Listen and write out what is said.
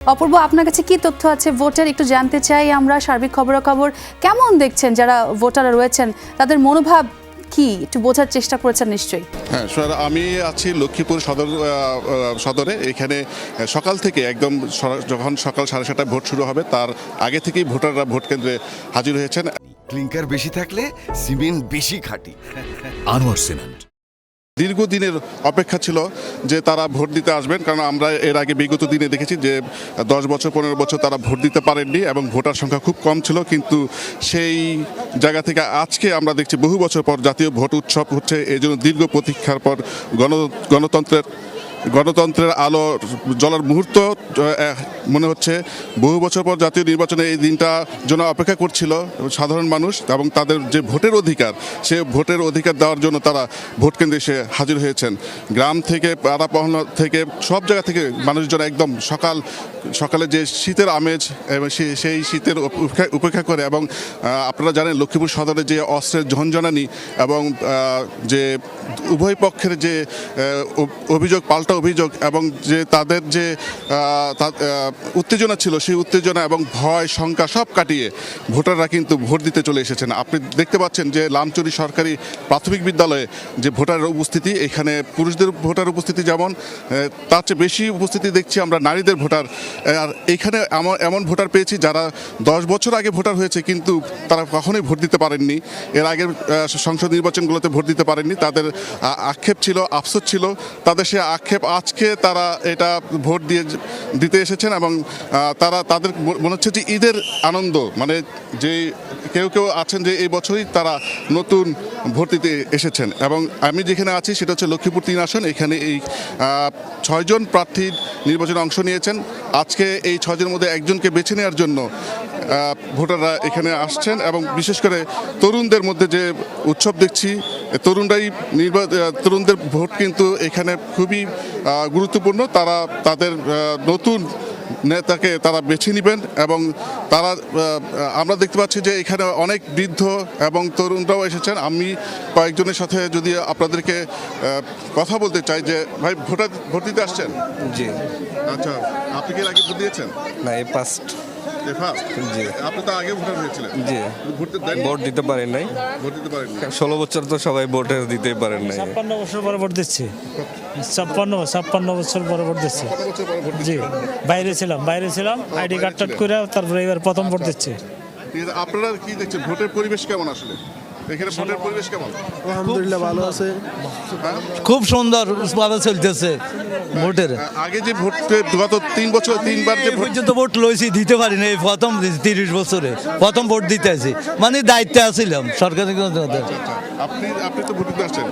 অপূর্ব, আপনার কাছে কি তথ্য আছে ভোটের একটু জানতে চাই আমরা। সার্বিক খবরাখবর কেমন দেখছেন? যারা ভোটাররা রয়েছেন তাদের মনোভাব কি একটু বোঝার চেষ্টা করেছেন নিশ্চয়ই। হ্যাঁ স্যার, আমি আছি লক্ষ্মীপুর সদরে। এখানে সকাল থেকে একদম যখন সকাল 7:30টায় ভোট শুরু হবে তার আগে থেকেই ভোটাররা ভোট কেন্দ্রে হাজির হয়েছেন। ক্লিংকার বেশি থাকলে সিমেন্ট বেশি খাঁটি। আনোয়ার সিমেন্ট। দীর্ঘদিনের অপেক্ষা ছিল যে তারা ভোট দিতে আসবেন, কারণ আমরা এর আগে বিগত দিনে দেখেছি যে 10 বছর 15 বছর তারা ভোট দিতে পারেননি এবং ভোটার সংখ্যা খুব কম ছিল। কিন্তু সেই জায়গা থেকে আজকে আমরা দেখছি বহু বছর পর জাতীয় ভোট উৎসব হচ্ছে। এই জন্য দীর্ঘ প্রতীক্ষার পর গণতন্ত্রের আলো জ্বলার মুহূর্ত মনে হচ্ছে। বহু বছর পর জাতীয় নির্বাচনে এই দিনটা জন্য অপেক্ষা করছিল সাধারণ মানুষ, এবং তাদের যে ভোটের অধিকার, সে ভোটের অধিকার দেওয়ার জন্য তারা ভোট কেন্দ্রে এসে হাজির হয়েছেন। গ্রাম থেকে পাড়া মহল্লা থেকে সব জায়গা থেকে মানুষজন একদম সকালে যে শীতের আমেজ সেই শীতের উপেক্ষা করে। এবং আপনারা জানেন লক্ষ্মীপুর সদরে যে অস্ত্রের ঝনঝনানি এবং যে উভয় পক্ষের যে অভিযোগ পাল্টা অভিযোগ এবং যে তাদের যে উত্তেজনা ছিল, সেই উত্তেজনা এবং ভয় শঙ্কা সব কাটিয়ে ভোটাররা কিন্তু ভোট দিতে চলে এসেছেন। আপনি দেখতে পাচ্ছেন যে লামচুরি সরকারি প্রাথমিক বিদ্যালয়ে যে ভোটারের উপস্থিতি, এখানে পুরুষদের ভোটার উপস্থিতি যেমন, তার চেয়ে বেশি উপস্থিতি দেখছি আমরা নারীদের ভোটার। আর এখানে এমন ভোটার পেয়েছি যারা 10 বছর আগে ভোটার হয়েছে কিন্তু তারা কখনোই ভোট দিতে পারেননি, এর আগের সংসদ নির্বাচনগুলোতে ভোট দিতে পারেননি। তাদের আক্ষেপ ছিল, আফসোস ছিল, তাদের সে আক্ষেপ আজকে তারা এটা ভোট দিতে এসেছেন। এবং তাদের মনে হচ্ছে যে ঈদের আনন্দ, মানে যে কেউ আছেন যে এই বছরই তারা নতুন ভোট দিতে এসেছেন। এবং আমি যেখানে আছি সেটা হচ্ছে লক্ষ্মীপুর 3 আসন। এখানে এই 6 জন প্রার্থী নির্বাচনে অংশ নিয়েছেন। আজকে এই 6 জনের মধ্যে একজনকে বেছে নেওয়ার জন্য ভোটাররা এখানে আসছেন। এবং বিশেষ করে তরুণদের মধ্যে যে উৎসব দেখছি, তরুণদের ভোট কিন্তু এখানে খুবই গুরুত্বপূর্ণ। তারা তাদের নতুন নেতাকে তারা বেছে নেবেন। এবং আমরা দেখতে পাচ্ছি যে এখানে অনেক বৃদ্ধ এবং তরুণরাও এসেছেন। আমি কয়েকজনের সাথে যদি আপনাদেরকে কথা বলতে চাই যে ভাই, ভোট দিতে আসছেন? জি। আচ্ছা, আপনি কি এর আগে ভোট দিয়েছেন? না, এই ফার্স্ট। জি। আপনি তো আগে ভোটার হয়েছিলেন? জি। ভোট দিতে পারেন নাই। ভোট দিতে পারেননি? 16 বছর তো সবাই ভোটে দিতেই পারেন নাই। 56 বছর পরে ভোট দিচ্ছি। 56 বছর পরে ভোট দিচ্ছি। জি, বাইরে ছিলাম আইডি কার্ড টাট করে তারপরে এবার প্রথম ভোট দিচ্ছি। আপনারা কি দেখছেন ভোটের পরিবেশ কেমন? আসলে এখানে ভোটের পরিবেশ কেমন? আলহামদুলিল্লাহ ভালো আছে, খুব সুন্দর ভাবে চলতেছে ভোটের। আগে যে ভোট গত 3 বছর 3বার যে ভোট পর্যন্ত ভোট লইছি, দিতে পারি না। এই প্রথম 30 বছরে প্রথম ভোট দিতে আছি, মানে দায়িত্বে আছিলাম সরকারি। আপনি তো ভোট দিতে আসছেন?